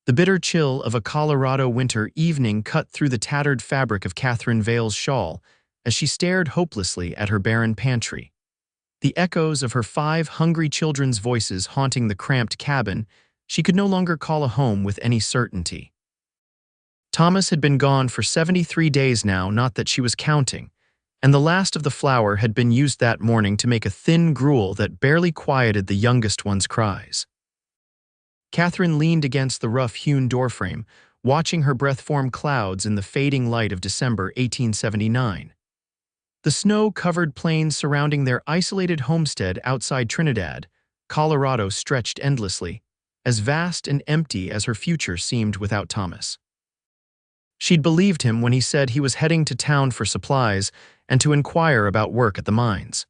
The bitter chill of a Colorado winter evening cut through the tattered fabric of Katherine Vale's shawl as she stared hopelessly at her barren pantry. The echoes of her 5 hungry children's voices haunting the cramped cabin she could no longer call a home with any certainty. Thomas had been gone for 73 days now, not that she was counting, and the last of the flour had been used that morning to make a thin gruel that barely quieted the youngest one's cries. Katherine leaned against the rough-hewn doorframe, watching her breath form clouds in the fading light of December 1879. The snow-covered plains surrounding their isolated homestead outside Trinidad, Colorado, stretched endlessly, as vast and empty as her future seemed without Thomas. She'd believed him when he said he was heading to town for supplies and to inquire about work at the mines.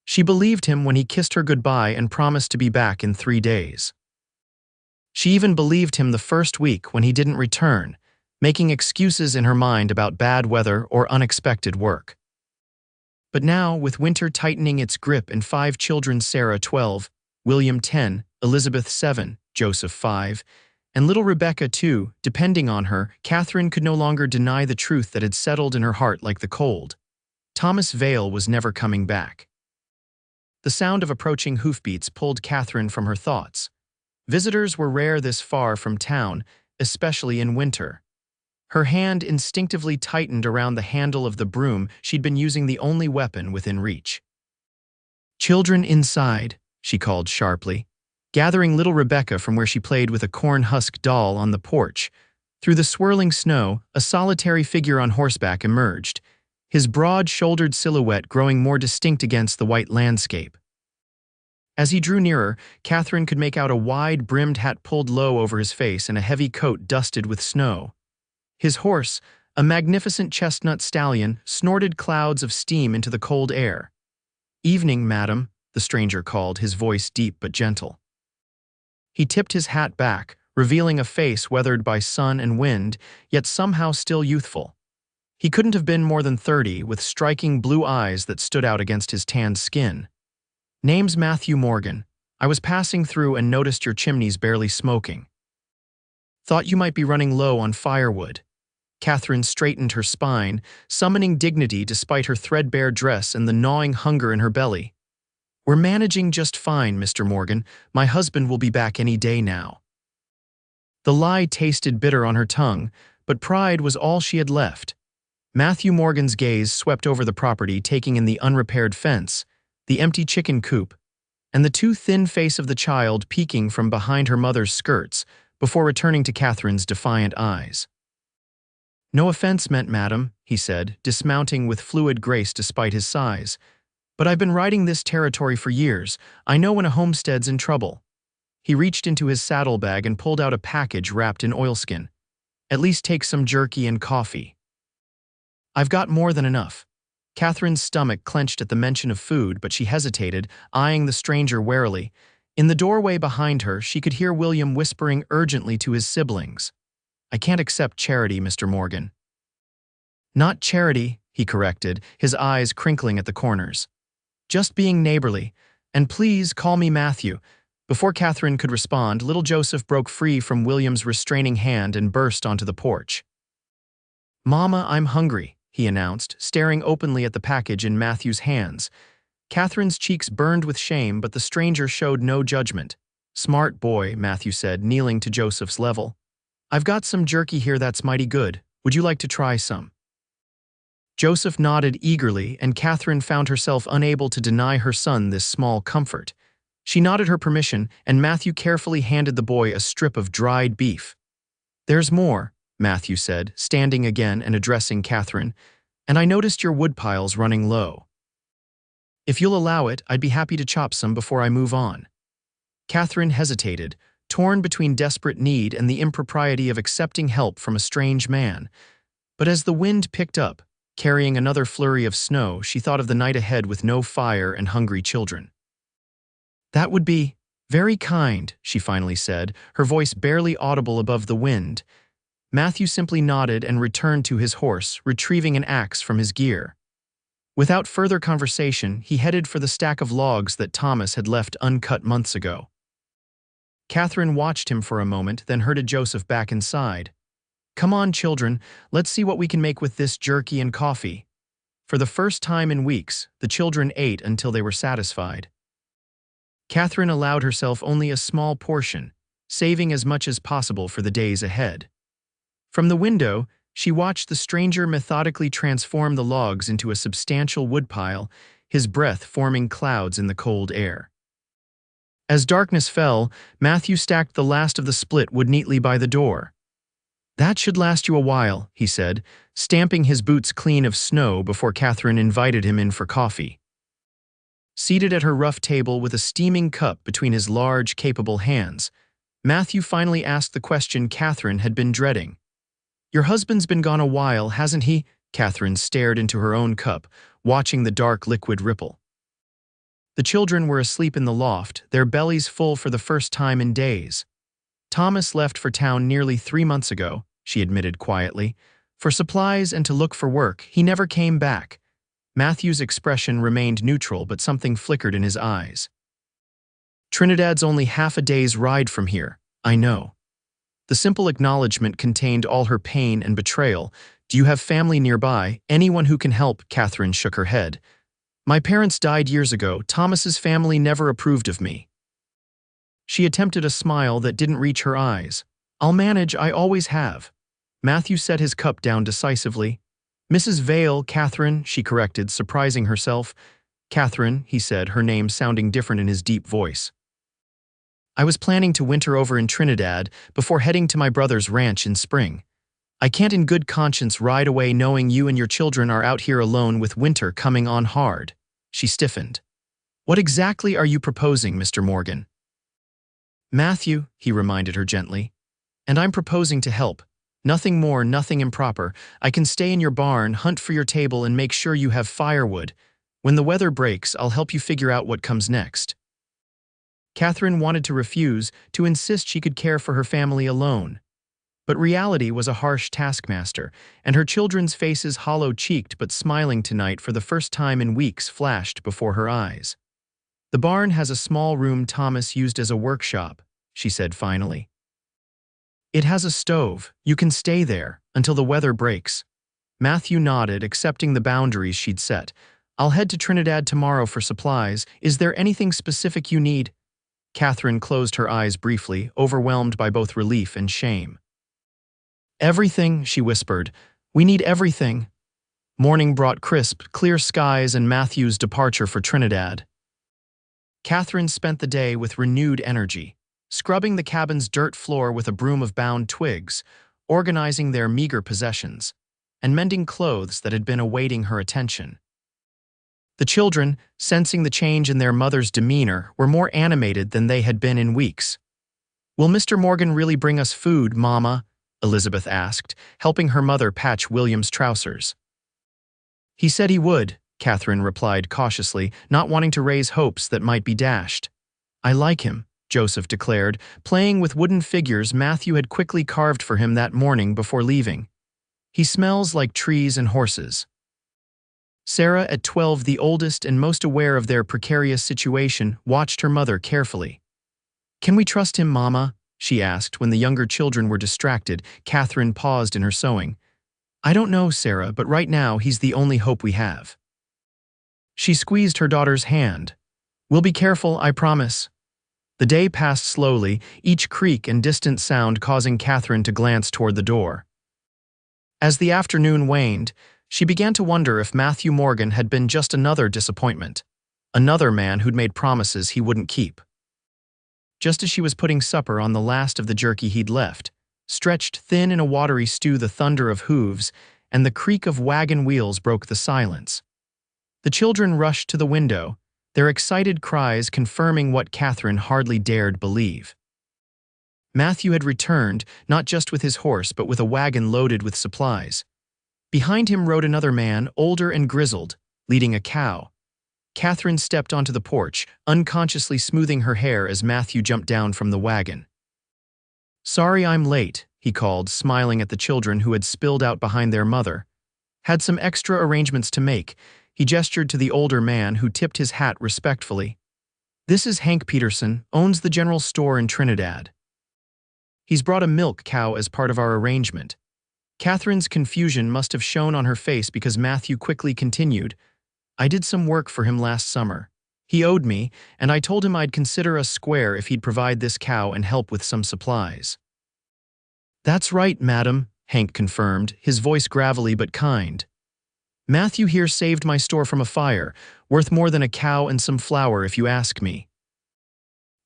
She believed him when he kissed her goodbye and promised to be back in 3 days. She even believed him the first week when he didn't return, making excuses in her mind about bad weather or unexpected work. But now, with winter tightening its grip and 5 children, Sarah 12, William 10, Elizabeth 7, Joseph 5, and little Rebecca 2, depending on her, Katherine could no longer deny the truth that had settled in her heart like the cold. Thomas Vale was never coming back. The sound of approaching hoofbeats pulled Katherine from her thoughts. Visitors were rare this far from town, especially in winter. Her hand instinctively tightened around the handle of the broom she'd been using, the only weapon within reach. "Children inside," she called sharply, gathering little Rebecca from where she played with a corn-husk doll on the porch. Through the swirling snow, a solitary figure on horseback emerged, his broad-shouldered silhouette growing more distinct against the white landscape. As he drew nearer, Katherine could make out a wide-brimmed hat pulled low over his face and a heavy coat dusted with snow. His horse, a magnificent chestnut stallion, snorted clouds of steam into the cold air. "Evening, madam," the stranger called, his voice deep but gentle. He tipped his hat back, revealing a face weathered by sun and wind, yet somehow still youthful. He couldn't have been more than 30, with striking blue eyes that stood out against his tanned skin. "Name's Matthew Morgan. I was passing through and noticed your chimney's barely smoking. Thought you might be running low on firewood." Katherine straightened her spine, summoning dignity despite her threadbare dress and the gnawing hunger in her belly. "We're managing just fine, Mr. Morgan. My husband will be back any day now." The lie tasted bitter on her tongue, but pride was all she had left. Matthew Morgan's gaze swept over the property, taking in the unrepaired fence, the empty chicken coop, and the too thin face of the child peeking from behind her mother's skirts, before returning to Katherine's defiant eyes. "No offense meant, madam," he said, dismounting with fluid grace despite his size, "but I've been riding this territory for years. I know when a homestead's in trouble." He reached into his saddlebag and pulled out a package wrapped in oilskin. "At least take some jerky and coffee." "I've got more than enough." Katherine's stomach clenched at the mention of food, but she hesitated, eyeing the stranger warily. In the doorway behind her, she could hear William whispering urgently to his siblings. "I can't accept charity, Mr. Morgan." "Not charity," he corrected, his eyes crinkling at the corners. "Just being neighborly. And please call me Matthew." Before Katherine could respond, little Joseph broke free from William's restraining hand and burst onto the porch. "Mama, I'm hungry," he announced, staring openly at the package in Matthew's hands. Katherine's cheeks burned with shame, but the stranger showed no judgment. "Smart boy," Matthew said, kneeling to Joseph's level. "I've got some jerky here that's mighty good. Would you like to try some?" Joseph nodded eagerly, and Katherine found herself unable to deny her son this small comfort. She nodded her permission, and Matthew carefully handed the boy a strip of dried beef. "There's more," Matthew said, standing again and addressing Katherine, "and I noticed your woodpile's running low. If you'll allow it, I'd be happy to chop some before I move on." Katherine hesitated, torn between desperate need and the impropriety of accepting help from a strange man. But as the wind picked up, carrying another flurry of snow, she thought of the night ahead with no fire and hungry children. "That would be very kind," she finally said, her voice barely audible above the wind. Matthew simply nodded and returned to his horse, retrieving an axe from his gear. Without further conversation, he headed for the stack of logs that Thomas had left uncut months ago. Catherine watched him for a moment, then herded Joseph back inside. "Come on, children, let's see what we can make with this jerky and coffee." For the first time in weeks, the children ate until they were satisfied. Catherine allowed herself only a small portion, saving as much as possible for the days ahead. From the window, she watched the stranger methodically transform the logs into a substantial woodpile, his breath forming clouds in the cold air. As darkness fell, Matthew stacked the last of the split wood neatly by the door. "That should last you a while," he said, stamping his boots clean of snow before Catherine invited him in for coffee. Seated at her rough table with a steaming cup between his large, capable hands, Matthew finally asked the question Catherine had been dreading. "Your husband's been gone a while, hasn't he?" Catherine stared into her own cup, watching the dark liquid ripple. The children were asleep in the loft, their bellies full for the first time in days. "Thomas left for town nearly 3 months ago," she admitted quietly. "For supplies and to look for work. He never came back." Matthew's expression remained neutral, but something flickered in his eyes. "Trinidad's only half a day's ride from here, I know." The simple acknowledgement contained all her pain and betrayal. "Do you have family nearby? Anyone who can help?" Catherine shook her head. "My parents died years ago. Thomas's family never approved of me." She attempted a smile that didn't reach her eyes. "I'll manage, I always have." Matthew set his cup down decisively. "Mrs. Vale, Catherine," she corrected, surprising herself. "Catherine," he said, her name sounding different in his deep voice. "I was planning to winter over in Trinidad before heading to my brother's ranch in spring. I can't in good conscience ride away knowing you and your children are out here alone with winter coming on hard." She stiffened. "What exactly are you proposing, Mr. Morgan?" "Matthew," he reminded her gently, "and I'm proposing to help. Nothing more, nothing improper. I can stay in your barn, hunt for your table, and make sure you have firewood. When the weather breaks, I'll help you figure out what comes next." Catherine wanted to refuse, to insist she could care for her family alone. But reality was a harsh taskmaster, and her children's faces, hollow-cheeked but smiling tonight for the first time in weeks, flashed before her eyes. "The barn has a small room Thomas used as a workshop," she said finally. "It has a stove. You can stay there until the weather breaks." Matthew nodded, accepting the boundaries she'd set. "I'll head to Trinidad tomorrow for supplies. Is there anything specific you need?" Catherine closed her eyes briefly, overwhelmed by both relief and shame. "Everything," she whispered. "We need everything." Morning brought crisp, clear skies and Matthew's departure for Trinidad. Catherine spent the day with renewed energy, scrubbing the cabin's dirt floor with a broom of bound twigs, organizing their meager possessions, and mending clothes that had been awaiting her attention. The children, sensing the change in their mother's demeanor, were more animated than they had been in weeks. "Will Mr. Morgan really bring us food, Mama?" Elizabeth asked, helping her mother patch William's trousers. "He said he would," Catherine replied cautiously, not wanting to raise hopes that might be dashed. "I like him," Joseph declared, playing with wooden figures Matthew had quickly carved for him that morning before leaving. "He smells like trees and horses." Sarah, at 12, the oldest and most aware of their precarious situation, watched her mother carefully. "Can we trust him, Mama?" she asked when the younger children were distracted. Catherine paused in her sewing. "I don't know, Sarah, but right now he's the only hope we have." She squeezed her daughter's hand. "We'll be careful, I promise." The day passed slowly, each creak and distant sound causing Catherine to glance toward the door. As the afternoon waned, she began to wonder if Matthew Morgan had been just another disappointment, another man who'd made promises he wouldn't keep. Just as she was putting supper on the last of the jerky he'd left, stretched thin in a watery stew, the thunder of hooves and the creak of wagon wheels broke the silence. The children rushed to the window, their excited cries confirming what Catherine hardly dared believe. Matthew had returned, not just with his horse, but with a wagon loaded with supplies. Behind him rode another man, older and grizzled, leading a cow. Catherine stepped onto the porch, unconsciously smoothing her hair as Matthew jumped down from the wagon. "Sorry I'm late," he called, smiling at the children who had spilled out behind their mother. "Had some extra arrangements to make." He gestured to the older man, who tipped his hat respectfully. This is Hank Peterson, owns the general store in Trinidad. He's brought a milk cow as part of our arrangement. Catherine's confusion must have shown on her face because Matthew quickly continued, I did some work for him last summer. He owed me, and I told him I'd consider a square if he'd provide this cow and help with some supplies. That's right, madam, Hank confirmed, his voice gravelly but kind. Matthew here saved my store from a fire, worth more than a cow and some flour if you ask me.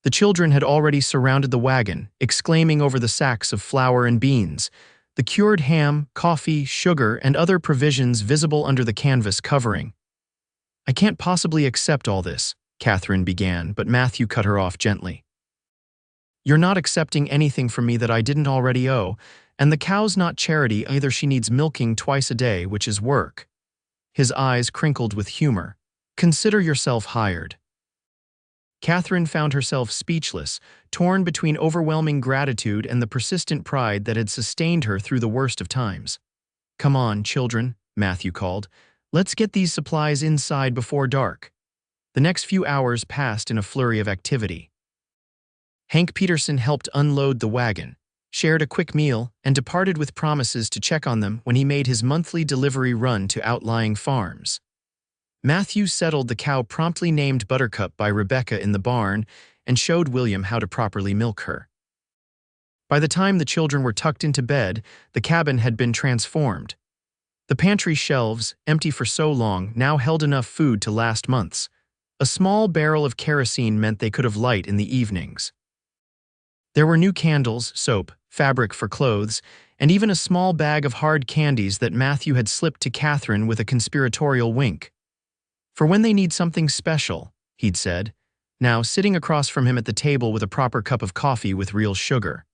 The children had already surrounded the wagon, exclaiming over the sacks of flour and beans, the cured ham, coffee, sugar, and other provisions visible under the canvas covering. I can't possibly accept all this, Katherine began, but Matthew cut her off gently. You're not accepting anything from me that I didn't already owe, and the cow's not charity either. She needs milking twice a day, which is work. His eyes crinkled with humor. Consider yourself hired. Katherine found herself speechless, torn between overwhelming gratitude and the persistent pride that had sustained her through the worst of times. Come on, children, Matthew called. Let's get these supplies inside before dark. The next few hours passed in a flurry of activity. Hank Peterson helped unload the wagon, shared a quick meal, and departed with promises to check on them when he made his monthly delivery run to outlying farms. Matthew settled the cow promptly named Buttercup by Rebecca in the barn and showed William how to properly milk her. By the time the children were tucked into bed, the cabin had been transformed. The pantry shelves, empty for so long, now held enough food to last months. A small barrel of kerosene meant they could have light in the evenings. There were new candles, soap, fabric for clothes, and even a small bag of hard candies that Matthew had slipped to Katherine with a conspiratorial wink. For when they need something special, he'd said, now sitting across from him at the table with a proper cup of coffee with real sugar.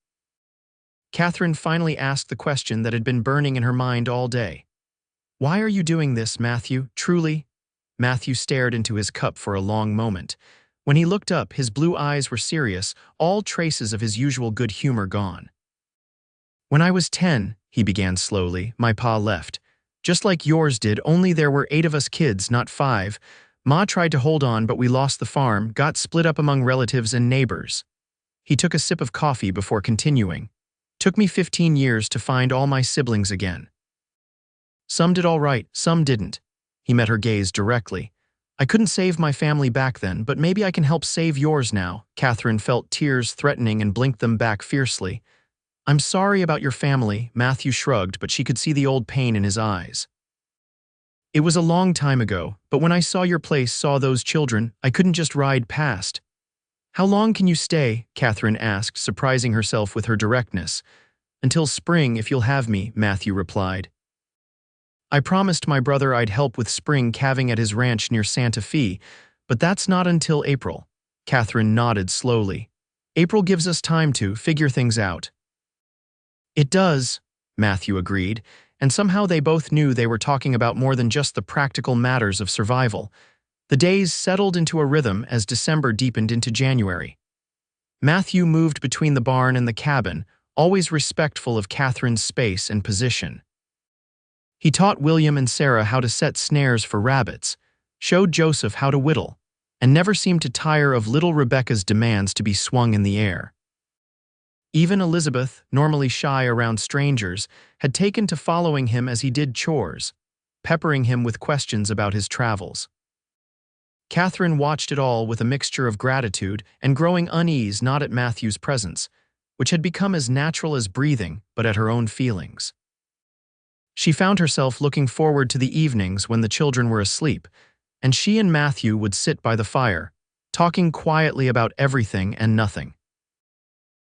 Katherine finally asked the question that had been burning in her mind all day. Why are you doing this, Matthew, truly? Matthew stared into his cup for a long moment. When he looked up, his blue eyes were serious, all traces of his usual good humor gone. When I was 10, he began slowly, my pa left. Just like yours did, only there were 8 of us kids, not 5. Ma tried to hold on, but we lost the farm, got split up among relatives and neighbors. He took a sip of coffee before continuing. Took me 15 years to find all my siblings again. Some did all right, some didn't. He met her gaze directly. I couldn't save my family back then, but maybe I can help save yours now. Katherine felt tears threatening and blinked them back fiercely. I'm sorry about your family, Matthew shrugged, but she could see the old pain in his eyes. It was a long time ago, but when I saw your place, saw those children, I couldn't just ride past. How long can you stay? Katherine asked, surprising herself with her directness. Until spring, if you'll have me, Matthew replied. I promised my brother I'd help with spring calving at his ranch near Santa Fe, but that's not until April. Katherine nodded slowly. April gives us time to figure things out. It does, Matthew agreed, and somehow they both knew they were talking about more than just the practical matters of survival. The days settled into a rhythm as December deepened into January. Matthew moved between the barn and the cabin, always respectful of Katherine's space and position. He taught William and Sarah how to set snares for rabbits, showed Joseph how to whittle, and never seemed to tire of little Rebecca's demands to be swung in the air. Even Elizabeth, normally shy around strangers, had taken to following him as he did chores, peppering him with questions about his travels. Katherine watched it all with a mixture of gratitude and growing unease, not at Matthew's presence, which had become as natural as breathing, but at her own feelings. She found herself looking forward to the evenings when the children were asleep, and she and Matthew would sit by the fire, talking quietly about everything and nothing.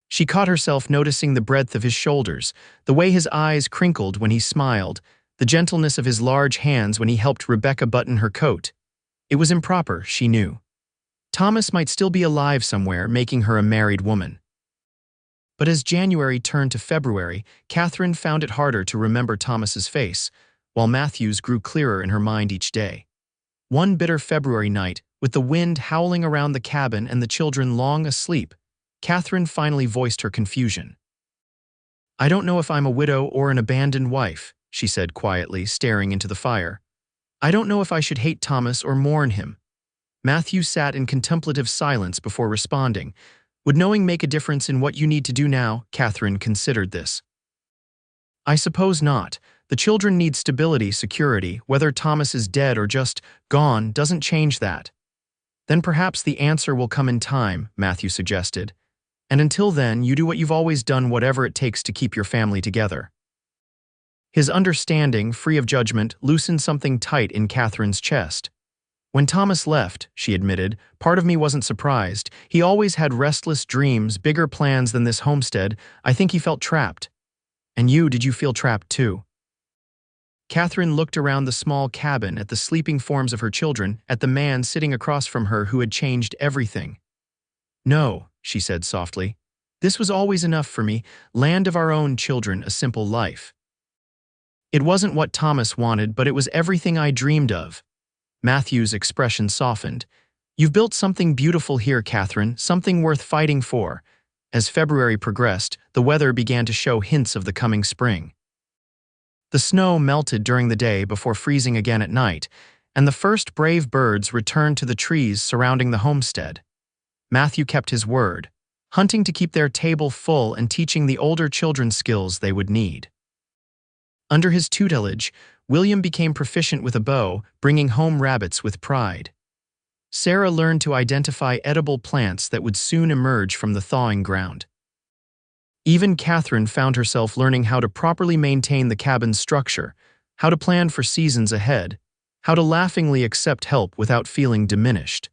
She caught herself noticing the breadth of his shoulders, the way his eyes crinkled when he smiled, the gentleness of his large hands when he helped Rebecca button her coat. It was improper, she knew. Thomas might still be alive somewhere, making her a married woman. But as January turned to February, Katherine found it harder to remember Thomas's face, while Matthew's grew clearer in her mind each day. One bitter February night, with the wind howling around the cabin and the children long asleep, Katherine finally voiced her confusion. I don't know if I'm a widow or an abandoned wife, she said quietly, staring into the fire. I don't know if I should hate Thomas or mourn him. Matthew sat in contemplative silence before responding. Would knowing make a difference in what you need to do now? Katherine considered this. I suppose not. The children need stability, security. Whether Thomas is dead or just gone doesn't change that. Then perhaps the answer will come in time, Matthew suggested. And until then, you do what you've always done, whatever it takes to keep your family together. His understanding, free of judgment, loosened something tight in Katherine's chest. When Thomas left, she admitted, part of me wasn't surprised. He always had restless dreams, bigger plans than this homestead. I think he felt trapped. And did you feel trapped too? Katherine looked around the small cabin at the sleeping forms of her children, at the man sitting across from her who had changed everything. No, she said softly. This was always enough for me, land of our own children, a simple life. It wasn't what Thomas wanted, but it was everything I dreamed of. Matthew's expression softened. You've built something beautiful here, Katherine, something worth fighting for. As February progressed, the weather began to show hints of the coming spring. The snow melted during the day before freezing again at night, and the first brave birds returned to the trees surrounding the homestead. Matthew kept his word, hunting to keep their table full and teaching the older children skills they would need. Under his tutelage, William became proficient with a bow, bringing home rabbits with pride. Sarah learned to identify edible plants that would soon emerge from the thawing ground. Even Katherine found herself learning how to properly maintain the cabin's structure, how to plan for seasons ahead, how to laughingly accept help without feeling diminished.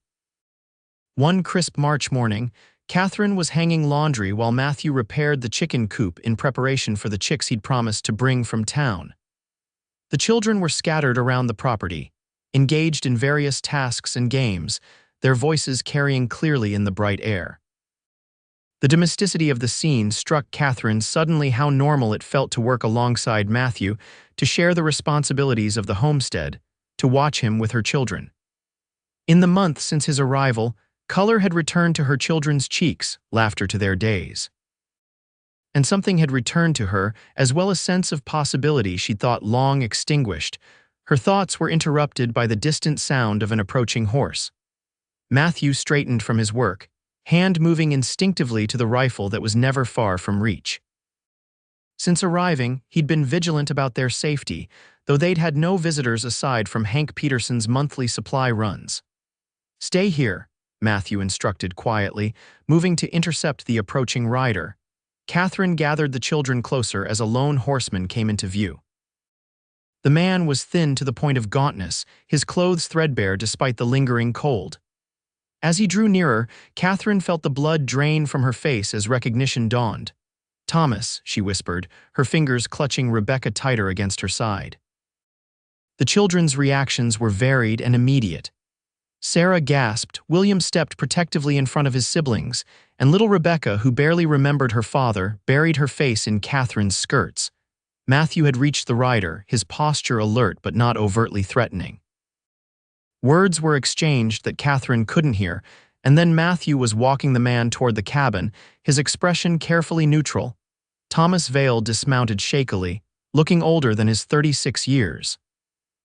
One crisp March morning, Katherine was hanging laundry while Matthew repaired the chicken coop in preparation for the chicks he'd promised to bring from town. The children were scattered around the property, engaged in various tasks and games, their voices carrying clearly in the bright air. The domesticity of the scene struck Katherine suddenly how normal it felt to work alongside Matthew, to share the responsibilities of the homestead, to watch him with her children. In the month since his arrival, color had returned to her children's cheeks, laughter to their days. And something had returned to her, as well as a sense of possibility she'd thought long extinguished. Her thoughts were interrupted by the distant sound of an approaching horse. Matthew straightened from his work, hand moving instinctively to the rifle that was never far from reach. Since arriving, he'd been vigilant about their safety, though they'd had no visitors aside from Hank Peterson's monthly supply runs. Stay here, Matthew instructed quietly, moving to intercept the approaching rider. Katherine gathered the children closer as a lone horseman came into view. The man was thin to the point of gauntness, his clothes threadbare despite the lingering cold. As he drew nearer, Katherine felt the blood drain from her face as recognition dawned. Thomas, she whispered, her fingers clutching Rebecca tighter against her side. The children's reactions were varied and immediate. Sarah gasped, William stepped protectively in front of his siblings, and little Rebecca, who barely remembered her father, buried her face in Katherine's skirts. Matthew had reached the rider, his posture alert but not overtly threatening. Words were exchanged that Katherine couldn't hear, and then Matthew was walking the man toward the cabin, his expression carefully neutral. Thomas Vale dismounted shakily, looking older than his 36 years.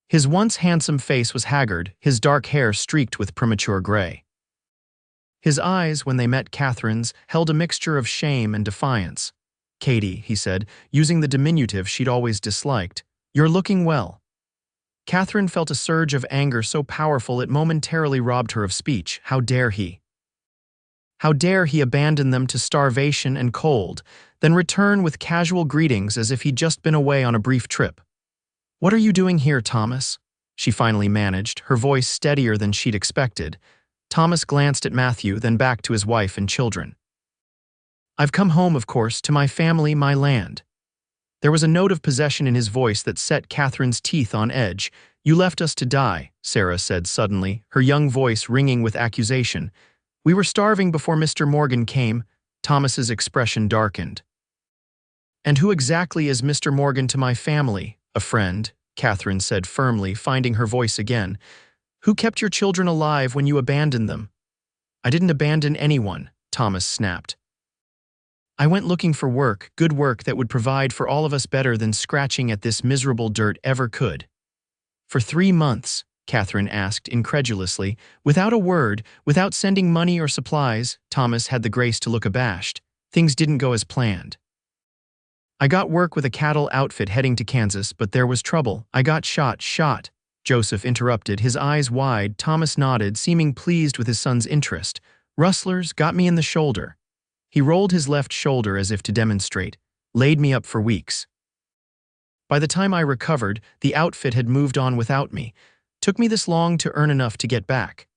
His once handsome face was haggard, his dark hair streaked with premature gray. His eyes, when they met Katherine's, held a mixture of shame and defiance. Katie, he said, using the diminutive she'd always disliked, you're looking well. Katherine felt a surge of anger so powerful it momentarily robbed her of speech. How dare he? How dare he abandon them to starvation and cold, then return with casual greetings as if he'd just been away on a brief trip. What are you doing here, Thomas? She finally managed, her voice steadier than she'd expected. Thomas glanced at Matthew, then back to his wife and children. I've come home, of course, to my family, my land. There was a note of possession in his voice that set Katherine's teeth on edge. You left us to die, Sarah said suddenly, her young voice ringing with accusation. We were starving before Mr. Morgan came. Thomas's expression darkened. And who exactly is Mr. Morgan to my family? A friend, Katherine said firmly, finding her voice again. Who kept your children alive when you abandoned them? I didn't abandon anyone, Thomas snapped. I went looking for work, good work that would provide for all of us better than scratching at this miserable dirt ever could. For 3 months, Catherine asked incredulously. Without a word, without sending money or supplies, Thomas had the grace to look abashed. Things didn't go as planned. I got work with a cattle outfit heading to Kansas, but there was trouble. I got shot. Joseph interrupted, his eyes wide. Thomas nodded, seeming pleased with his son's interest. Rustlers got me in the shoulder. He rolled his left shoulder as if to demonstrate, laid me up for weeks. By the time I recovered, the outfit had moved on without me. Took me this long to earn enough to get back.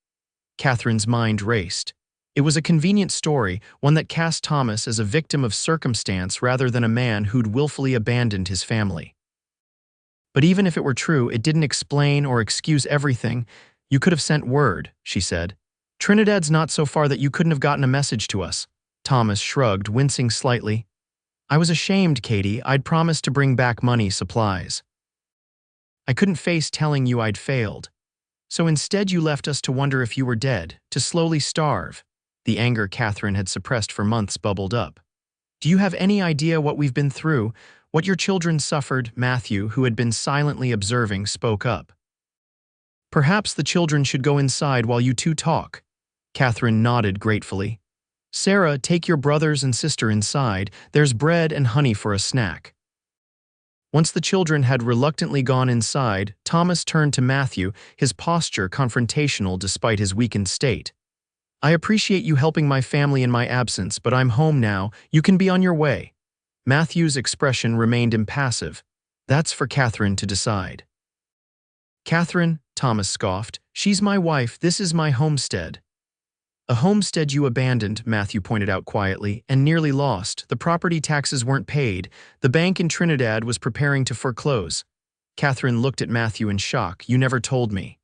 Catherine's mind raced. It was a convenient story, one that cast Thomas as a victim of circumstance rather than a man who'd willfully abandoned his family. But even if it were true, it didn't explain or excuse everything. You could have sent word, she said. Trinidad's not so far that you couldn't have gotten a message to us. Thomas shrugged, wincing slightly. I was ashamed, Katie. I'd promised to bring back money, supplies. I couldn't face telling you I'd failed. So instead you left us to wonder if you were dead, to slowly starve. The anger Catherine had suppressed for months bubbled up. Do you have any idea what we've been through, what your children suffered? Matthew, who had been silently observing, spoke up. Perhaps the children should go inside while you two talk. Catherine nodded gratefully. Sarah, take your brothers and sister inside. There's bread and honey for a snack. Once the children had reluctantly gone inside, Thomas turned to Matthew, his posture confrontational despite his weakened state. I appreciate you helping my family in my absence, but I'm home now. You can be on your way. Matthew's expression remained impassive. That's for Catherine to decide. Catherine, Thomas scoffed, she's my wife. This is my homestead. A homestead you abandoned, Matthew pointed out quietly, and nearly lost. The property taxes weren't paid. The bank in Trinidad was preparing to foreclose. Catherine looked at Matthew in shock. You never told me.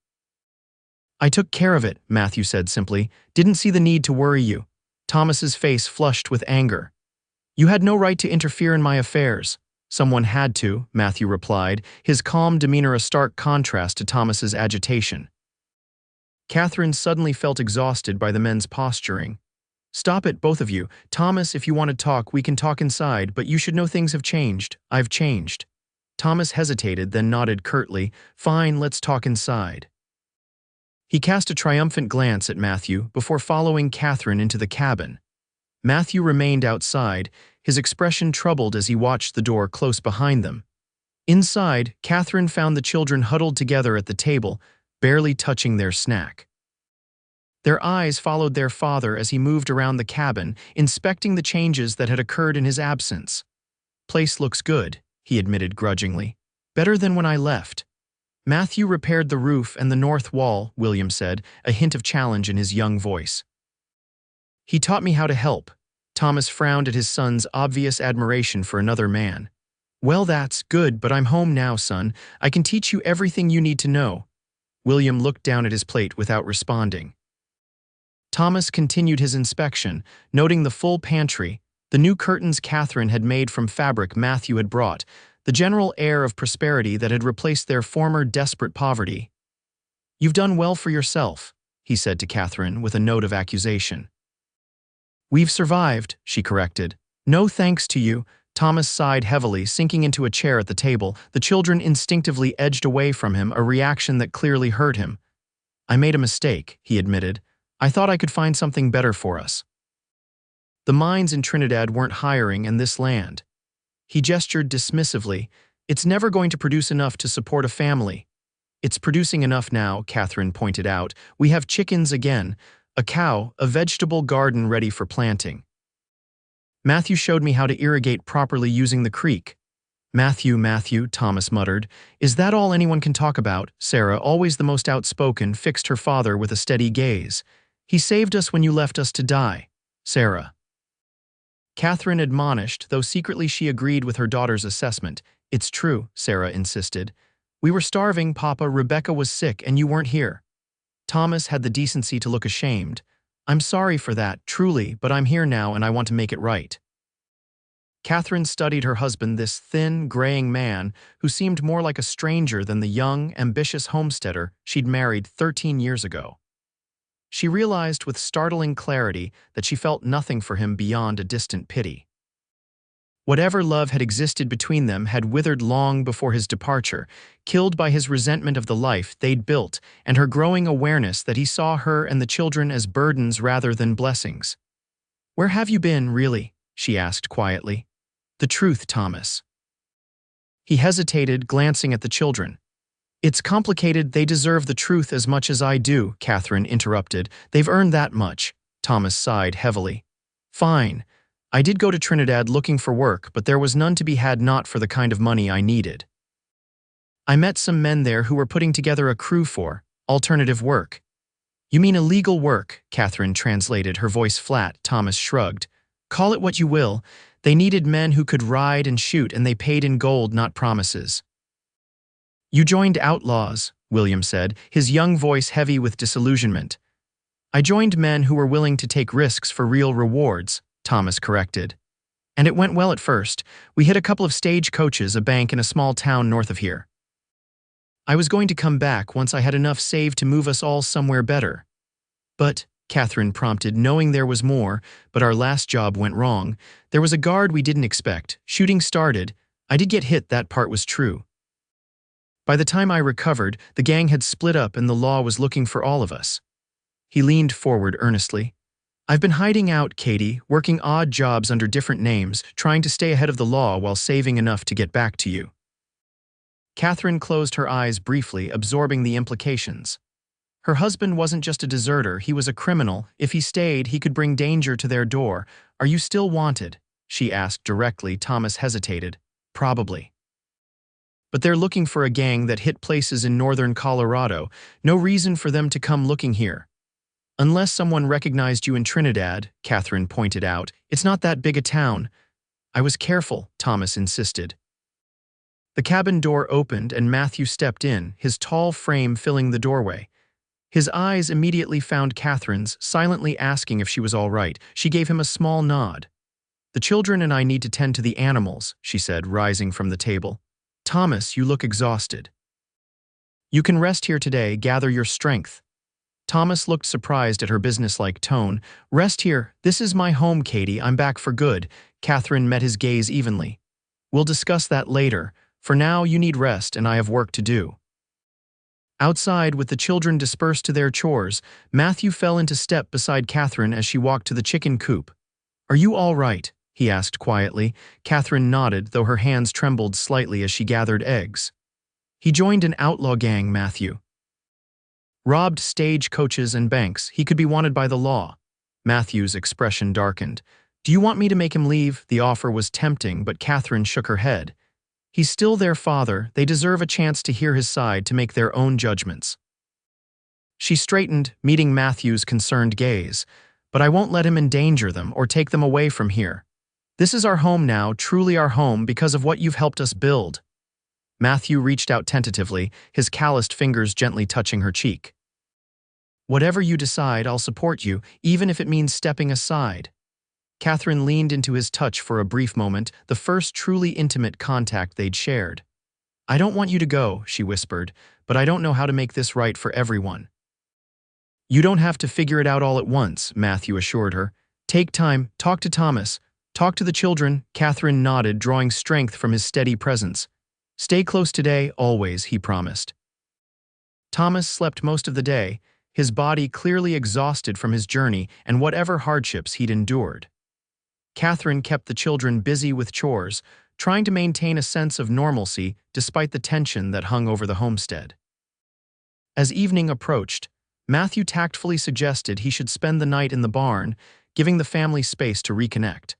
I took care of it, Matthew said simply. Didn't see the need to worry you. Thomas's face flushed with anger. You had no right to interfere in my affairs. Someone had to, Matthew replied, his calm demeanor a stark contrast to Thomas's agitation. Catherine suddenly felt exhausted by the men's posturing. Stop it, both of you. Thomas, if you want to talk, we can talk inside, but you should know things have changed. I've changed. Thomas hesitated, then nodded curtly. Fine, let's talk inside. He cast a triumphant glance at Matthew before following Catherine into the cabin. Matthew remained outside, his expression troubled as he watched the door close behind them. Inside, Catherine found the children huddled together at the table, barely touching their snack. Their eyes followed their father as he moved around the cabin, inspecting the changes that had occurred in his absence. Place looks good, he admitted grudgingly. Better than when I left. Matthew repaired the roof and the north wall, William said, a hint of challenge in his young voice. He taught me how to help. Thomas frowned at his son's obvious admiration for another man. Well, that's good, but I'm home now, son. I can teach you everything you need to know. William looked down at his plate without responding. Thomas continued his inspection, noting the full pantry, the new curtains Catherine had made from fabric Matthew had brought, the general air of prosperity that had replaced their former desperate poverty. You've done well for yourself, he said to Catherine with a note of accusation. We've survived, she corrected. No thanks to you. Thomas sighed heavily, sinking into a chair at the table. The children instinctively edged away from him, a reaction that clearly hurt him. I made a mistake, he admitted. I thought I could find something better for us. The mines in Trinidad weren't hiring in this land. He gestured dismissively. It's never going to produce enough to support a family. It's producing enough now, Catherine pointed out. We have chickens again, a cow, a vegetable garden ready for planting. Matthew showed me how to irrigate properly using the creek. Matthew, Thomas muttered. Is that all anyone can talk about? Sarah, always the most outspoken, fixed her father with a steady gaze. He saved us when you left us to die. Sarah. Catherine admonished, though secretly she agreed with her daughter's assessment. It's true, Sarah insisted. We were starving, Papa. Rebecca was sick, and you weren't here. Thomas had the decency to look ashamed. I'm sorry for that, truly, but I'm here now and I want to make it right. Catherine studied her husband, this thin, graying man who seemed more like a stranger than the young, ambitious homesteader she'd married 13 years ago. She realized with startling clarity that she felt nothing for him beyond a distant pity. Whatever love had existed between them had withered long before his departure, killed by his resentment of the life they'd built and her growing awareness that he saw her and the children as burdens rather than blessings. "Where have you been, really?" she asked quietly. "The truth, Thomas." He hesitated, glancing at the children. "It's complicated. They deserve the truth as much as I do," Katherine interrupted. "They've earned that much." Thomas sighed heavily. "Fine. I did go to Trinidad looking for work, but there was none to be had, not for the kind of money I needed. I met some men there who were putting together a crew for alternative work." "You mean illegal work?" Katherine translated, her voice flat. Thomas shrugged. "Call it what you will. They needed men who could ride and shoot, and they paid in gold, not promises." "You joined outlaws," William said, his young voice heavy with disillusionment. "I joined men who were willing to take risks for real rewards," Thomas corrected. "And it went well at first. We hit a couple of stage coaches, a bank in a small town north of here. I was going to come back once I had enough saved to move us all somewhere better." "But," Katherine prompted, knowing there was more, "but our last job went wrong. There was a guard we didn't expect. Shooting started. I did get hit, that part was true. By the time I recovered, the gang had split up and the law was looking for all of us." He leaned forward earnestly. "I've been hiding out, Katie, working odd jobs under different names, trying to stay ahead of the law while saving enough to get back to you." Katherine closed her eyes briefly, absorbing the implications. Her husband wasn't just a deserter, he was a criminal. If he stayed, he could bring danger to their door. "Are you still wanted?" she asked directly. Thomas hesitated. "Probably. But they're looking for a gang that hit places in northern Colorado. No reason for them to come looking here." "Unless someone recognized you in Trinidad," Katherine pointed out. "It's not that big a town." "I was careful," Thomas insisted. The cabin door opened and Matthew stepped in, his tall frame filling the doorway. His eyes immediately found Katherine's, silently asking if she was all right. She gave him a small nod. "The children and I need to tend to the animals," she said, rising from the table. "Thomas, you look exhausted. You can rest here today, gather your strength." Thomas looked surprised at her businesslike tone. "Rest here? This is my home, Katie. I'm back for good." Katherine met his gaze evenly. "We'll discuss that later. For now, you need rest, and I have work to do." Outside, with the children dispersed to their chores, Matthew fell into step beside Katherine as she walked to the chicken coop. "Are you all right?" he asked quietly. Katherine nodded, though her hands trembled slightly as she gathered eggs. "He joined an outlaw gang, Matthew. Robbed stage coaches and banks. He could be wanted by the law." Matthew's expression darkened. "Do you want me to make him leave?" The offer was tempting, but Katherine shook her head. "He's still their father. They deserve a chance to hear his side, to make their own judgments." She straightened, meeting Matthew's concerned gaze. "But I won't let him endanger them or take them away from here. This is our home now, truly our home, because of what you've helped us build." Matthew reached out tentatively, his calloused fingers gently touching her cheek. "Whatever you decide, I'll support you, even if it means stepping aside." Katherine leaned into his touch for a brief moment, the first truly intimate contact they'd shared. "I don't want you to go," she whispered, "but I don't know how to make this right for everyone." "You don't have to figure it out all at once," Matthew assured her. "Take time, talk to Thomas, talk to the children." Katherine nodded, drawing strength from his steady presence. "Stay close today, always," he promised. Thomas slept most of the day, his body clearly exhausted from his journey and whatever hardships he'd endured. Katherine kept the children busy with chores, trying to maintain a sense of normalcy despite the tension that hung over the homestead. As evening approached, Matthew tactfully suggested he should spend the night in the barn, giving the family space to reconnect.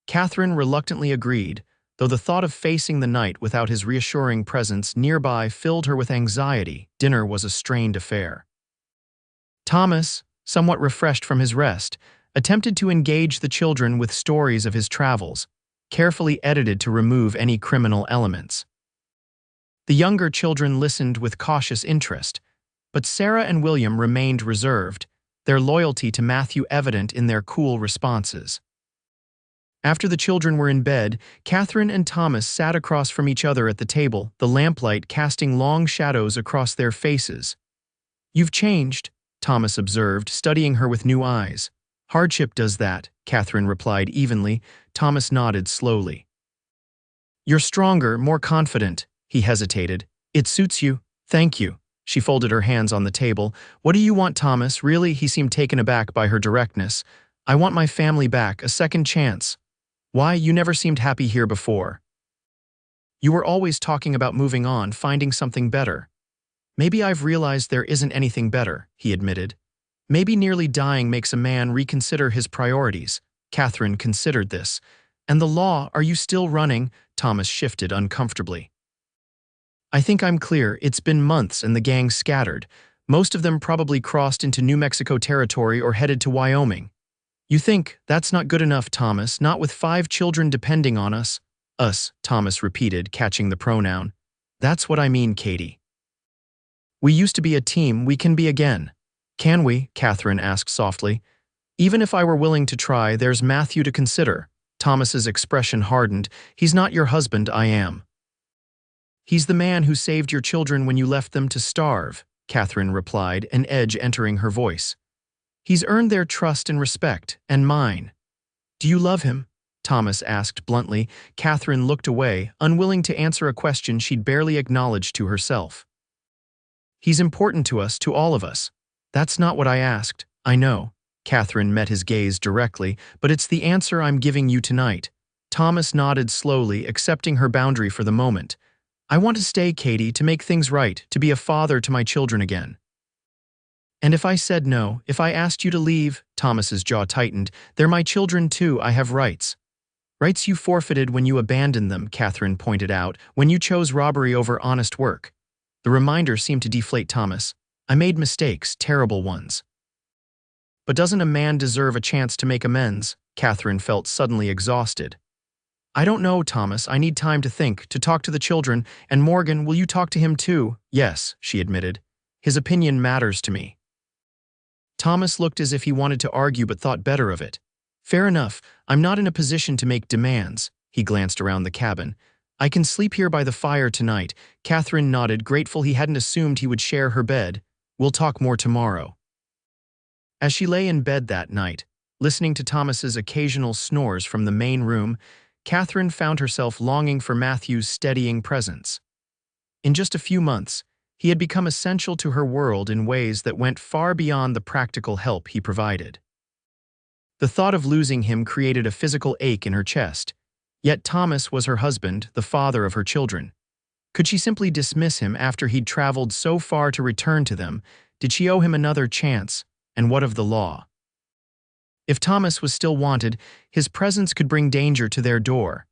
Katherine reluctantly agreed, though the thought of facing the night without his reassuring presence nearby filled her with anxiety. Dinner was a strained affair. Thomas, somewhat refreshed from his rest, attempted to engage the children with stories of his travels, carefully edited to remove any criminal elements. The younger children listened with cautious interest, but Sarah and William remained reserved, their loyalty to Matthew evident in their cool responses. After the children were in bed, Katherine and Thomas sat across from each other at the table, the lamplight casting long shadows across their faces. "You've changed," Thomas observed, studying her with new eyes. "Hardship does that," Katherine replied evenly. Thomas nodded slowly. You're stronger, more confident. He hesitated. It suits you. Thank you. She folded her hands on the table. What do you want, Thomas? Really? He seemed taken aback by her directness. I want my family back, a second chance. Why? You never seemed happy here before. You were always talking about moving on, finding something better. Maybe I've realized there isn't anything better, he admitted. Maybe nearly dying makes a man reconsider his priorities. Katherine considered this. And the law, are you still running? Thomas shifted uncomfortably. I think I'm clear. It's been months and the gang scattered. Most of them probably crossed into New Mexico territory or headed to Wyoming. You think that's not good enough, Thomas, not with 5 children depending on us? Us, Thomas repeated, catching the pronoun. That's what I mean, Katie. We used to be a team, we can be again. Can we? Katherine asked softly. Even if I were willing to try, there's Matthew to consider. Thomas's expression hardened. He's not your husband, I am. He's the man who saved your children when you left them to starve, Katherine replied, an edge entering her voice. He's earned their trust and respect, and mine. Do you love him? Thomas asked bluntly. Katherine looked away, unwilling to answer a question she'd barely acknowledged to herself. He's important to us, to all of us. That's not what I asked, I know. Katherine met his gaze directly, but it's the answer I'm giving you tonight. Thomas nodded slowly, accepting her boundary for the moment. I want to stay, Katie, to make things right, to be a father to my children again. And if I said no, if I asked you to leave, Thomas's jaw tightened, they're my children too, I have rights. Rights you forfeited when you abandoned them, Katherine pointed out, when you chose robbery over honest work. The reminder seemed to deflate Thomas. I made mistakes, terrible ones. But doesn't a man deserve a chance to make amends? Katherine felt suddenly exhausted. I don't know, Thomas. I need time to think, to talk to the children. And Morgan, will you talk to him too? Yes, she admitted. His opinion matters to me. Thomas looked as if he wanted to argue but thought better of it. Fair enough. I'm not in a position to make demands. He glanced around the cabin. I can sleep here by the fire tonight. Katherine nodded, grateful he hadn't assumed he would share her bed. We'll talk more tomorrow. As she lay in bed that night, listening to Thomas's occasional snores from the main room, Katherine found herself longing for Matthew's steadying presence. In just a few months, he had become essential to her world in ways that went far beyond the practical help he provided. The thought of losing him created a physical ache in her chest, yet Thomas was her husband, the father of her children. Could she simply dismiss him after he'd traveled so far to return to them? Did she owe him another chance? And what of the law? If Thomas was still wanted, his presence could bring danger to their door.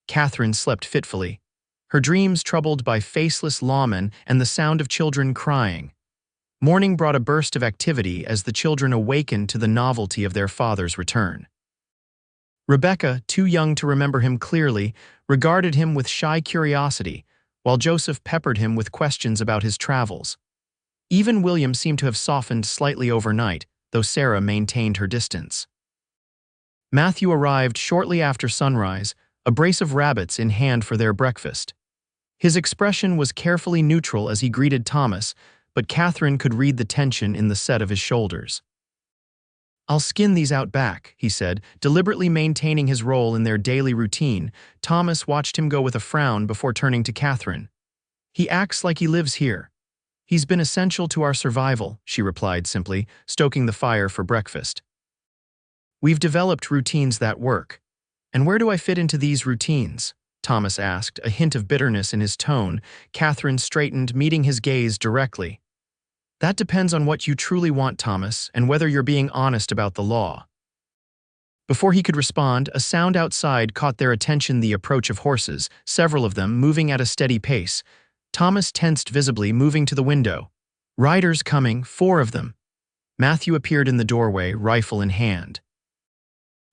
Katherine slept fitfully, her dreams troubled by faceless lawmen and the sound of children crying. Morning brought a burst of activity as the children awakened to the novelty of their father's return. Rebecca, too young to remember him clearly, regarded him with shy curiosity, while Joseph peppered him with questions about his travels. Even William seemed to have softened slightly overnight, though Sarah maintained her distance. Matthew arrived shortly after sunrise, a brace of rabbits in hand for their breakfast. His expression was carefully neutral as he greeted Thomas, but Katherine could read the tension in the set of his shoulders. I'll skin these out back, he said, deliberately maintaining his role in their daily routine. Thomas watched him go with a frown before turning to Katherine. He acts like he lives here. He's been essential to our survival, she replied simply, stoking the fire for breakfast. We've developed routines that work. And where do I fit into these routines? Thomas asked, a hint of bitterness in his tone. Katherine straightened, meeting his gaze directly. That depends on what you truly want, Thomas, and whether you're being honest about the law. Before he could respond, a sound outside caught their attention, the approach of horses, several of them moving at a steady pace. Thomas tensed visibly, moving to the window. Riders coming, 4 of them. Matthew appeared in the doorway, rifle in hand.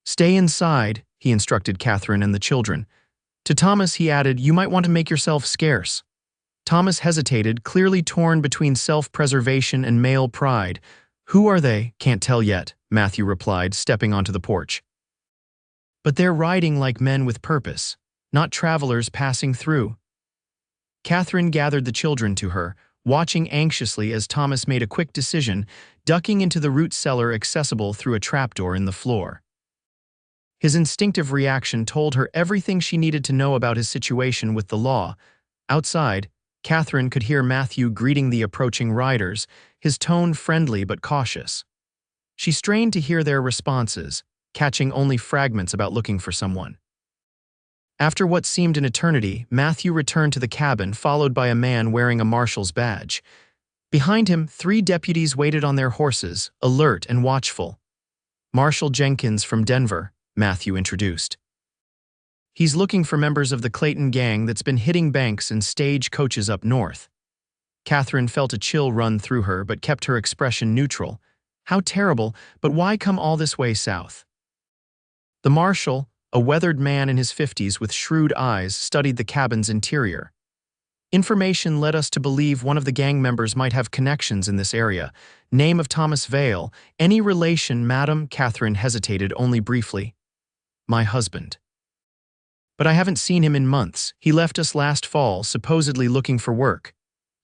Stay inside, he instructed Katherine and the children. To Thomas he added, you might want to make yourself scarce. Thomas hesitated, clearly torn between self-preservation and male pride. Who are they? Can't tell yet, Matthew replied, stepping onto the porch. But they're riding like men with purpose, not travelers passing through. Katherine gathered the children to her, watching anxiously as Thomas made a quick decision, ducking into the root cellar accessible through a trapdoor in the floor. His instinctive reaction told her everything she needed to know about his situation with the law. Outside, Katherine could hear Matthew greeting the approaching riders, his tone friendly but cautious. She strained to hear their responses, catching only fragments about looking for someone. After what seemed an eternity, Matthew returned to the cabin, followed by a man wearing a marshal's badge. Behind him, 3 deputies waited on their horses, alert and watchful. Marshal Jenkins from Denver, Matthew introduced. He's looking for members of the Clayton gang that's been hitting banks and stage coaches up north. Katherine felt a chill run through her but kept her expression neutral. How terrible, but why come all this way south? The marshal, a weathered man in his 50s with shrewd eyes, studied the cabin's interior. Information led us to believe one of the gang members might have connections in this area. Name of Thomas Vale. Any relation, madam? Katherine hesitated only briefly. My husband. But I haven't seen him in months. He left us last fall, supposedly looking for work.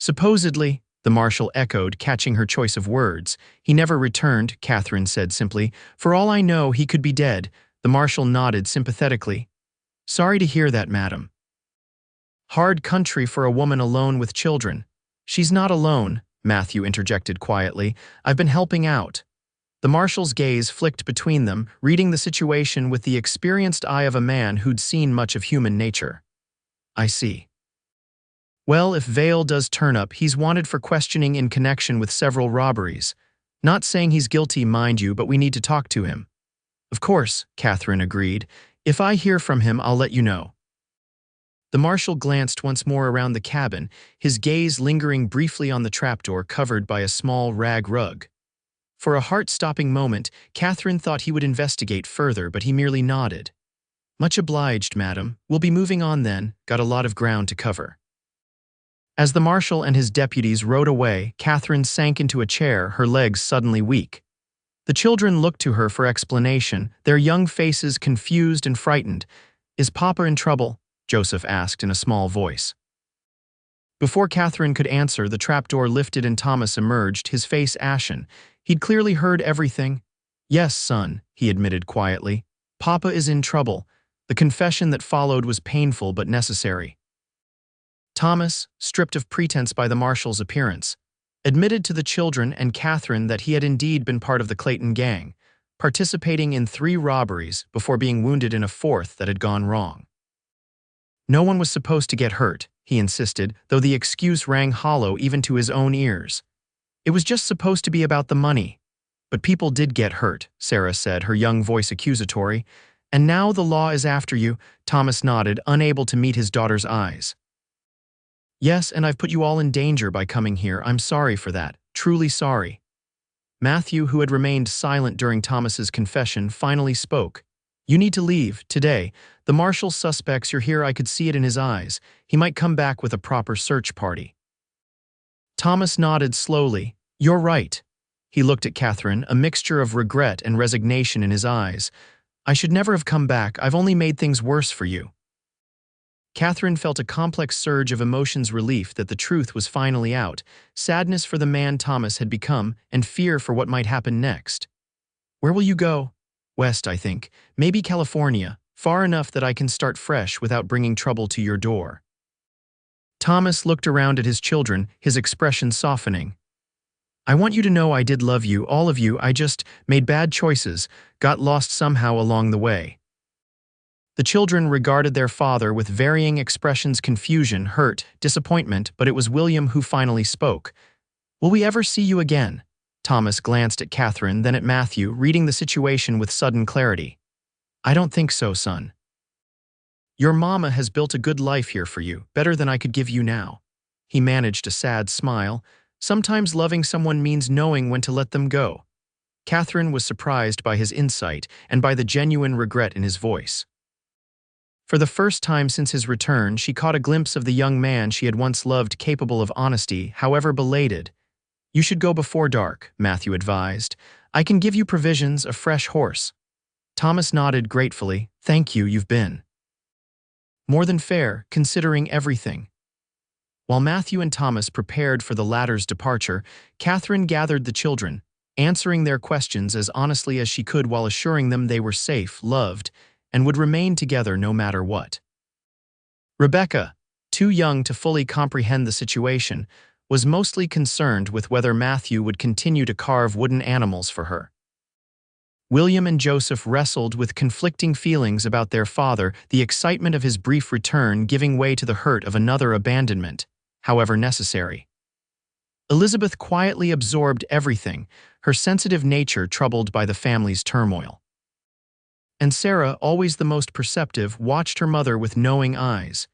Supposedly, the marshal echoed, catching her choice of words. He never returned, Katherine said simply. For all I know, he could be dead. The marshal nodded sympathetically. Sorry to hear that, madam. Hard country for a woman alone with children. She's not alone, Matthew interjected quietly. I've been helping out. The marshal's gaze flicked between them, reading the situation with the experienced eye of a man who'd seen much of human nature. I see. Well, if Vale does turn up, he's wanted for questioning in connection with several robberies. Not saying he's guilty, mind you, but we need to talk to him. Of course, Katherine agreed. If I hear from him, I'll let you know. The marshal glanced once more around the cabin, his gaze lingering briefly on the trapdoor covered by a small rag rug. For a heart-stopping moment, Katherine thought he would investigate further, but he merely nodded. Much obliged, madam. We'll be moving on then. Got a lot of ground to cover. As the marshal and his deputies rode away, Katherine sank into a chair, her legs suddenly weak. The children looked to her for explanation, their young faces confused and frightened. Is Papa in trouble? Joseph asked in a small voice. Before Katherine could answer, the trapdoor lifted and Thomas emerged, his face ashen. He'd clearly heard everything. Yes, son, he admitted quietly. Papa is in trouble. The confession that followed was painful but necessary. Thomas, stripped of pretense by the marshal's appearance, admitted to the children and Katherine that he had indeed been part of the Clayton gang, participating in 3 robberies before being wounded in a 4th that had gone wrong. No one was supposed to get hurt, he insisted, though the excuse rang hollow even to his own ears. It was just supposed to be about the money. But people did get hurt, Sarah said, her young voice accusatory. And now the law is after you, Thomas nodded, unable to meet his daughter's eyes. Yes, and I've put you all in danger by coming here. I'm sorry for that, truly sorry. Matthew, who had remained silent during Thomas's confession, finally spoke. You need to leave, today. The marshal suspects you're here, I could see it in his eyes. He might come back with a proper search party. Thomas nodded slowly. You're right. He looked at Katherine, a mixture of regret and resignation in his eyes. I should never have come back. I've only made things worse for you. Katherine felt a complex surge of emotions, relief that the truth was finally out, sadness for the man Thomas had become, and fear for what might happen next. Where will you go? West, I think. Maybe California, far enough that I can start fresh without bringing trouble to your door. Thomas looked around at his children, his expression softening. I want you to know I did love you, all of you. I just made bad choices, got lost somehow along the way. The children regarded their father with varying expressions: confusion, hurt, disappointment, but it was William who finally spoke. Will we ever see you again? Thomas glanced at Katherine, then at Matthew, reading the situation with sudden clarity. I don't think so, son. Your mama has built a good life here for you, better than I could give you now. He managed a sad smile. Sometimes loving someone means knowing when to let them go. Katherine was surprised by his insight and by the genuine regret in his voice. For the first time since his return, she caught a glimpse of the young man she had once loved, capable of honesty, however belated. You should go before dark, Matthew advised. I can give you provisions, a fresh horse. Thomas nodded gratefully. Thank you, you've been more than fair, considering everything. While Matthew and Thomas prepared for the latter's departure, Katherine gathered the children. answering their questions as honestly as she could while assuring them they were safe, loved, and would remain together no matter what. Rebecca, too young to fully comprehend the situation, was mostly concerned with whether Matthew would continue to carve wooden animals for her. William and Joseph wrestled with conflicting feelings about their father, the excitement of his brief return giving way to the hurt of another abandonment, however necessary. Elizabeth quietly absorbed everything, her sensitive nature troubled by the family's turmoil. And Sarah, always the most perceptive, watched her mother with knowing eyes.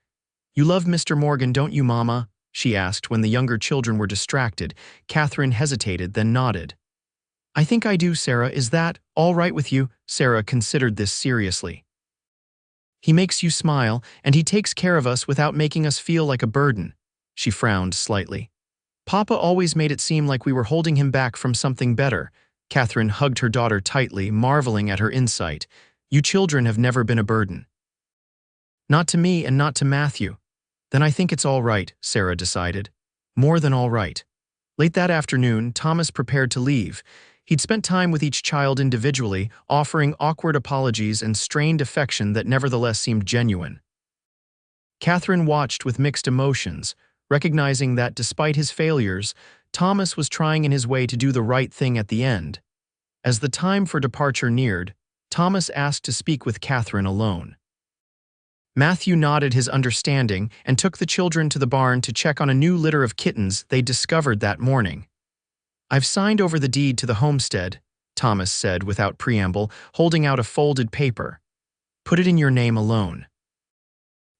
"You love Mr. Morgan, don't you, Mama?" she asked when the younger children were distracted. Catherine hesitated, then nodded. "I think I do, Sarah. Is that all right with you?" Sarah considered this seriously. "He makes you smile, and he takes care of us without making us feel like a burden." She frowned slightly. "Papa always made it seem like we were holding him back from something better." Catherine hugged her daughter tightly, marveling at her insight. "You children have never been a burden." "Not to me and not to Matthew." "Then I think it's all right," Sarah decided. "More than all right." Late that afternoon, Thomas prepared to leave. He'd spent time with each child individually, offering awkward apologies and strained affection that nevertheless seemed genuine. Catherine watched with mixed emotions, recognizing that despite his failures, Thomas was trying in his way to do the right thing at the end. As the time for departure neared, Thomas asked to speak with Catherine alone. Matthew nodded his understanding and took the children to the barn to check on a new litter of kittens they discovered that morning. "I've signed over the deed to the homestead," Thomas said without preamble, holding out a folded paper. "Put it in your name alone."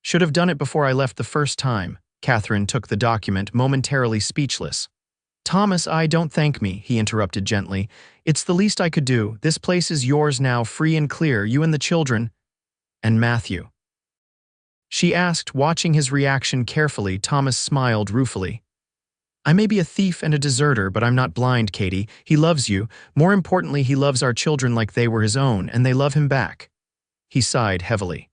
"Should have done it before I left the first time." Catherine took the document, momentarily speechless. "Thomas, don't thank me," he interrupted gently. "It's the least I could do. This place is yours now, free and clear, you and the children." "And Matthew?" she asked, watching his reaction carefully. Thomas smiled ruefully. "I may be a thief and a deserter, but I'm not blind, Katie. He loves you. More importantly, he loves our children like they were his own, and they love him back." He sighed heavily.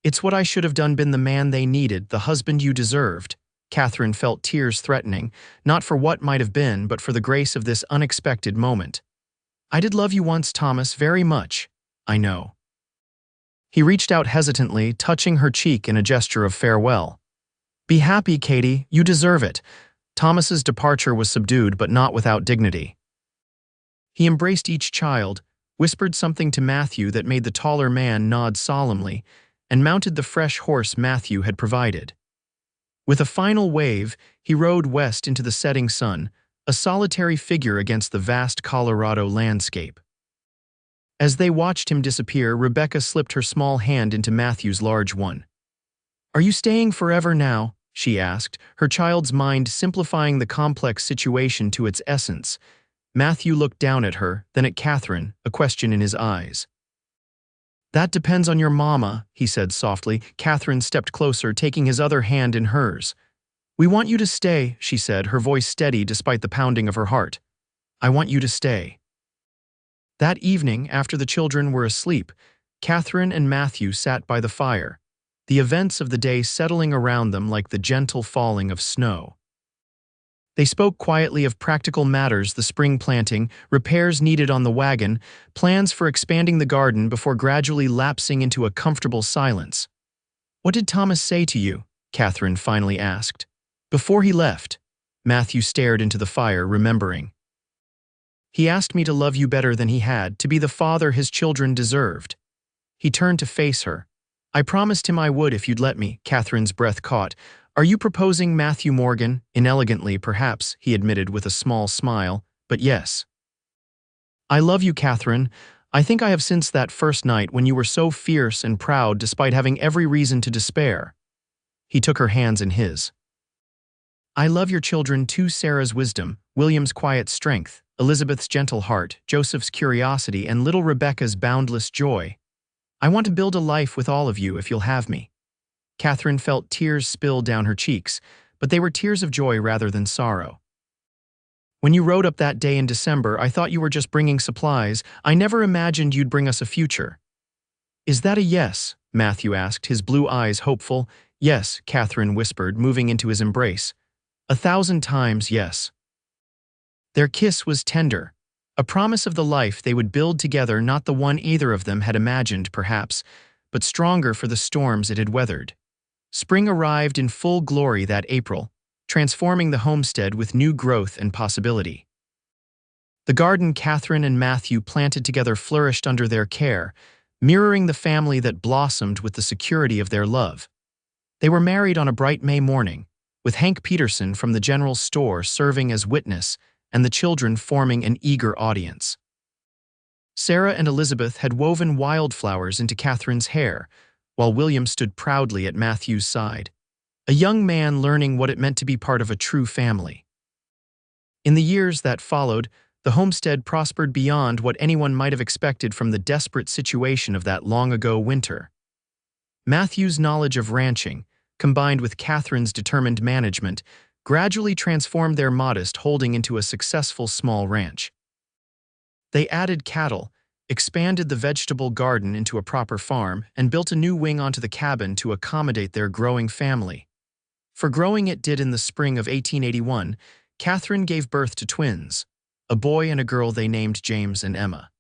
"It's what I should have done, been the man they needed, the husband you deserved." Catherine felt tears threatening, not for what might have been, but for the grace of this unexpected moment. "I did love you once, Thomas, very much. I know." He reached out hesitantly, touching her cheek in a gesture of farewell. "Be happy, Katie. You deserve it." Thomas's departure was subdued, but not without dignity. He embraced each child, whispered something to Matthew that made the taller man nod solemnly, and mounted the fresh horse Matthew had provided. With a final wave, he rode west into the setting sun, a solitary figure against the vast Colorado landscape. As they watched him disappear, Rebecca slipped her small hand into Matthew's large one. "Are you staying forever now?" she asked, her child's mind simplifying the complex situation to its essence. Matthew looked down at her, then at Catherine, a question in his eyes. "That depends on your mama," he said softly. Catherine stepped closer, taking his other hand in hers. "We want you to stay," she said, her voice steady despite the pounding of her heart. "I want you to stay." That evening, after the children were asleep, Catherine and Matthew sat by the fire, the events of the day settling around them like the gentle falling of snow. They spoke quietly of practical matters, the spring planting, repairs needed on the wagon, plans for expanding the garden before gradually lapsing into a comfortable silence. "What did Thomas say to you?" Catherine finally asked. "Before he left." Matthew stared into the fire, remembering. "He asked me to love you better than he had, to be the father his children deserved." He turned to face her. "I promised him I would if you'd let me." Catherine's breath caught. "Are you proposing Matthew Morgan?" Inelegantly, perhaps, he admitted with a small smile, "but yes." "I love you, Catherine. I think I have since that first night when you were so fierce and proud despite having every reason to despair." He took her hands in his. "I love your children too, Sarah's wisdom, William's quiet strength, Elizabeth's gentle heart, Joseph's curiosity, and little Rebecca's boundless joy. I want to build a life with all of you if you'll have me." Catherine felt tears spill down her cheeks, but they were tears of joy rather than sorrow. "When you rode up that day in December, I thought you were just bringing supplies. I never imagined you'd bring us a future." "Is that a yes?" Matthew asked, his blue eyes hopeful. "Yes," Catherine whispered, moving into his embrace. "1,000 times yes." Their kiss was tender, a promise of the life they would build together, not the one either of them had imagined, perhaps, but stronger for the storms it had weathered. Spring arrived in full glory that April, transforming the homestead with new growth and possibility. The garden Katherine and Matthew planted together flourished under their care, mirroring the family that blossomed with the security of their love. They were married on a bright May morning, with Hank Peterson from the general store serving as witness and the children forming an eager audience. Sarah and Elizabeth had woven wildflowers into Katherine's hair, while William stood proudly at Matthew's side, a young man learning what it meant to be part of a true family. In the years that followed, the homestead prospered beyond what anyone might have expected from the desperate situation of that long-ago winter. Matthew's knowledge of ranching, combined with Katherine's determined management, gradually transformed their modest holding into a successful small ranch. They added cattle, expanded the vegetable garden into a proper farm, and built a new wing onto the cabin to accommodate their growing family. For growing it did in the spring of 1881, Katherine gave birth to twins, a boy and a girl they named James and Emma.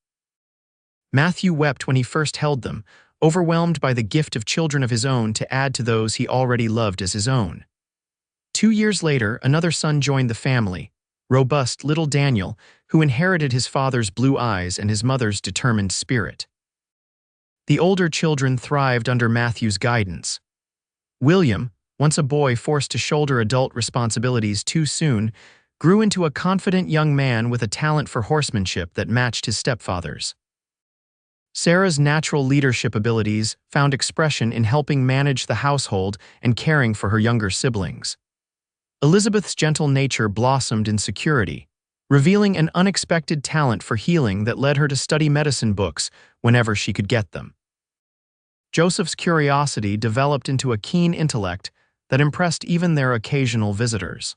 Matthew wept when he first held them, overwhelmed by the gift of children of his own to add to those he already loved as his own. 2 years later, another son joined the family, robust little Daniel, who inherited his father's blue eyes and his mother's determined spirit. The older children thrived under Matthew's guidance. William, once a boy forced to shoulder adult responsibilities too soon, grew into a confident young man with a talent for horsemanship that matched his stepfather's. Sarah's natural leadership abilities found expression in helping manage the household and caring for her younger siblings. Elizabeth's gentle nature blossomed in security, revealing an unexpected talent for healing that led her to study medicine books whenever she could get them. Joseph's curiosity developed into a keen intellect that impressed even their occasional visitors.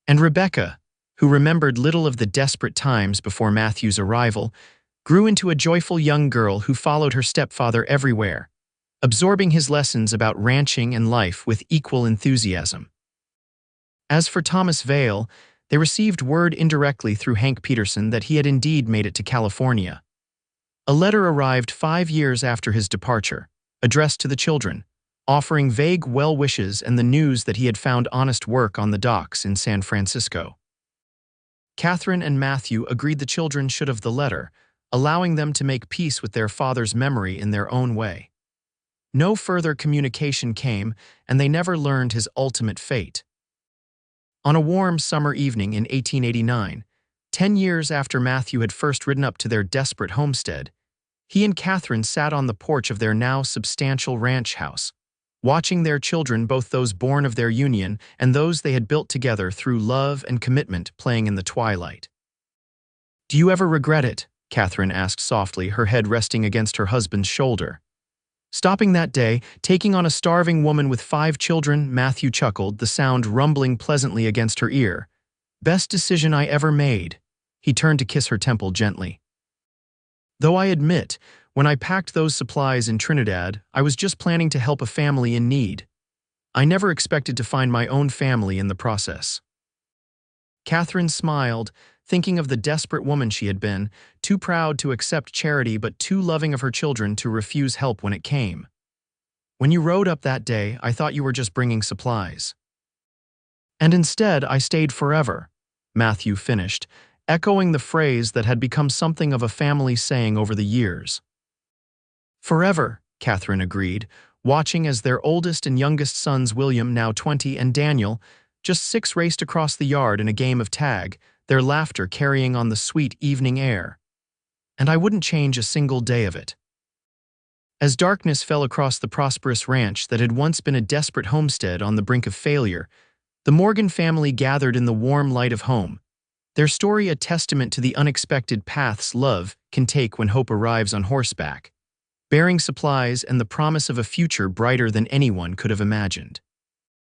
And Rebecca, who remembered little of the desperate times before Matthew's arrival, grew into a joyful young girl who followed her stepfather everywhere, absorbing his lessons about ranching and life with equal enthusiasm. As for Thomas Vale, they received word indirectly through Hank Peterson that he had indeed made it to California. A letter arrived 5 years after his departure, addressed to the children, offering vague well wishes and the news that he had found honest work on the docks in San Francisco. Katherine and Matthew agreed the children should have the letter, allowing them to make peace with their father's memory in their own way. No further communication came, and they never learned his ultimate fate. On a warm summer evening in 1889, 10 years after Matthew had first ridden up to their desperate homestead, he and Katherine sat on the porch of their now substantial ranch house, watching their children, both those born of their union and those they had built together through love and commitment, playing in the twilight. "Do you ever regret it?" Katherine asked softly, her head resting against her husband's shoulder. Stopping that day, taking on a starving woman with 5 children, Matthew chuckled, the sound rumbling pleasantly against her ear. "Best decision I ever made." He turned to kiss her temple gently. "Though I admit, when I packed those supplies in Trinidad, I was just planning to help a family in need. I never expected to find my own family in the process." Katherine smiled, thinking of the desperate woman she had been, too proud to accept charity but too loving of her children to refuse help when it came. "When you rode up that day, I thought you were just bringing supplies. And instead, I stayed forever," Matthew finished, echoing the phrase that had become something of a family saying over the years. "Forever," Katherine agreed, watching as their oldest and youngest sons, William, now 20, and Daniel, just 6, raced across the yard in a game of tag, their laughter carrying on the sweet evening air. "And I wouldn't change a single day of it." As darkness fell across the prosperous ranch that had once been a desperate homestead on the brink of failure, the Morgan family gathered in the warm light of home, their story a testament to the unexpected paths love can take when hope arrives on horseback, bearing supplies and the promise of a future brighter than anyone could have imagined.